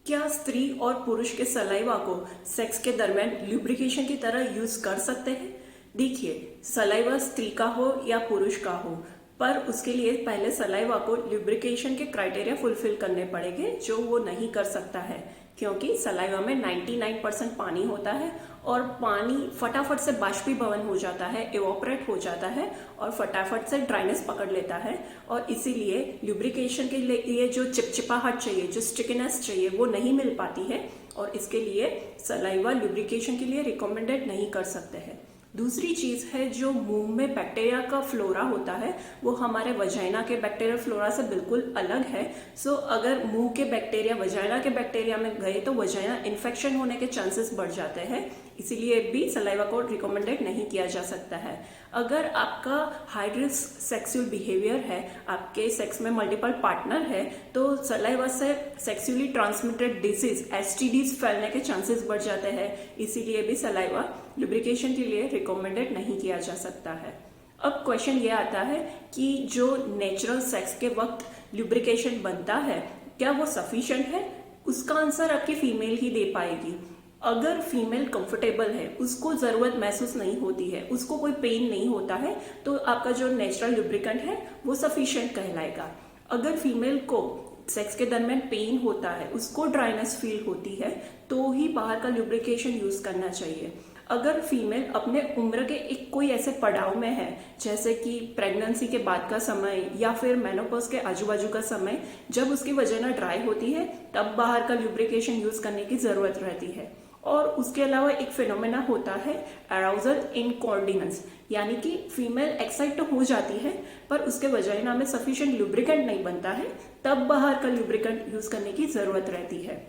क्या स्त्री और पुरुष के सलाइवा को सेक्स के दरमियान ल्यूब्रिकेशन की तरह यूज कर सकते हैं? देखिए, सलाइवा स्त्री का हो या पुरुष का हो, पर उसके लिए पहले सलाइवा को ल्यूब्रिकेशन के क्राइटेरिया फुलफिल करने पड़ेंगे, जो वो नहीं कर सकता है, क्योंकि सलाइवा में 99% पानी होता है और पानी फटाफट से बाष्पीभवन हो जाता है, इवोपरेट हो जाता है और फटाफट से ड्राइनेस पकड़ लेता है। और इसीलिए ल्यूब्रिकेशन के लिए जो चिपचिपाहट चाहिए, जो स्टिकीनेस चाहिए, वो नहीं मिल पाती है और इसके लिए सलाइवा ल्यूब्रिकेशन के लिए रिकमेंडेड नहीं कर सकते हैं। दूसरी चीज है, जो मुंह में बैक्टीरिया का फ्लोरा होता है वो हमारे वजाइना के बैक्टीरिया फ्लोरा से बिल्कुल अलग है। सो अगर मुंह के बैक्टीरिया वजाइना के बैक्टीरिया में गए तो वजाइना इन्फेक्शन होने के चांसेस बढ़ जाते हैं, इसीलिए भी सलाइवा को रिकमेंडेड नहीं किया जा सकता है। अगर आपका हाई रिस्क सेक्सुअल बिहेवियर है, आपके सेक्स में मल्टीपल पार्टनर है, तो सलाइवा से सेक्सुअली ट्रांसमिटेड डिसीज एसटीडीज फैलने के चांसेस बढ़ जाते हैं, इसीलिए भी सलाइवा लुब्रिकेशन के लिए रिकमेंडेड नहीं किया जा सकता है। अब क्वेश्चन ये आता है कि जो नेचुरल सेक्स के वक्त लुब्रिकेशन बनता है, क्या वो सफिशिएंट है? उसका आंसर आपकी फीमेल ही दे पाएगी। अगर फीमेल कंफर्टेबल है, उसको जरूरत महसूस नहीं होती है, उसको कोई पेन नहीं होता है, तो आपका जो नेचुरल लुब्रिकेंट है वो सफिशिएंट कहलाएगा। अगर फीमेल को सेक्स के दरमियान पेन होता है, उसको ड्राइनेस फील होती है, तो ही बाहर का लुब्रिकेशन यूज करना चाहिए। अगर फीमेल अपने उम्र के एक कोई ऐसे पड़ाव में है, जैसे कि प्रेगनेंसी के बाद का समय या फिर मेनोपॉज के आजू बाजू का समय, जब उसकी वजाइना ड्राई होती है, तब बाहर का लुब्रिकेशन यूज करने की जरूरत रहती है। और उसके अलावा एक फिनोमेना होता है अराउजल इनकॉर्डिनेंस, यानी कि फीमेल एक्साइट तो हो जाती है पर उसके वजाइना में सफिशिएंट लुब्रिकेंट नहीं बनता है, तब बाहर का लुब्रिकेंट यूज करने की जरूरत रहती है।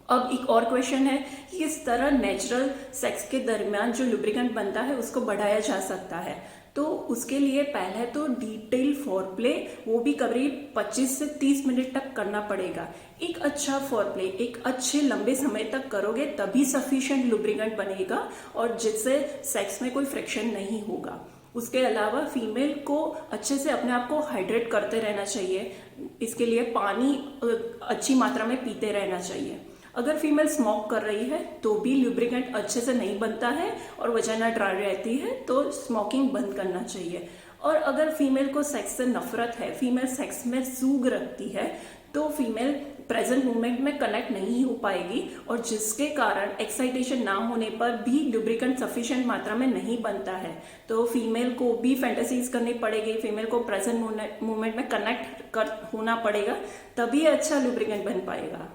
अब एक और क्वेश्चन है कि किस तरह नेचुरल सेक्स के दरमियान जो लुब्रिकेंट बनता है उसको बढ़ाया जा सकता है। तो उसके लिए पहले तो डिटेल फोरप्ले, वो भी करीब 25 से 30 मिनट तक करना पड़ेगा। एक अच्छा फोरप्ले एक अच्छे लंबे समय तक करोगे तभी सफिशिएंट लुब्रिकेंट बनेगा और जिससे सेक्स में कोई फ्रिक्शन नहीं होगा। उसके अलावा फीमेल को अच्छे से अपने आप को हाइड्रेट करते रहना चाहिए, इसके लिए पानी अच्छी मात्रा में पीते रहना चाहिए। अगर फीमेल स्मोक कर रही है तो भी लुब्रिकेंट अच्छे से नहीं बनता है और वजाइना ड्राई रहती है, तो स्मोकिंग बंद करना चाहिए। और अगर फीमेल को सेक्स से नफरत है, फीमेल सेक्स में सूग रखती है, तो फीमेल प्रेजेंट मोमेंट में कनेक्ट नहीं हो पाएगी और जिसके कारण एक्साइटेशन ना होने पर भी लुब्रिकेंट सफिशिएंट मात्रा में नहीं बनता है। तो फीमेल को भी फैंटेसीज करनी पड़ेगी, फीमेल को प्रेजेंट मोमेंट में कनेक्ट होना पड़ेगा, तभी अच्छा लुब्रिकेंट बन पाएगा।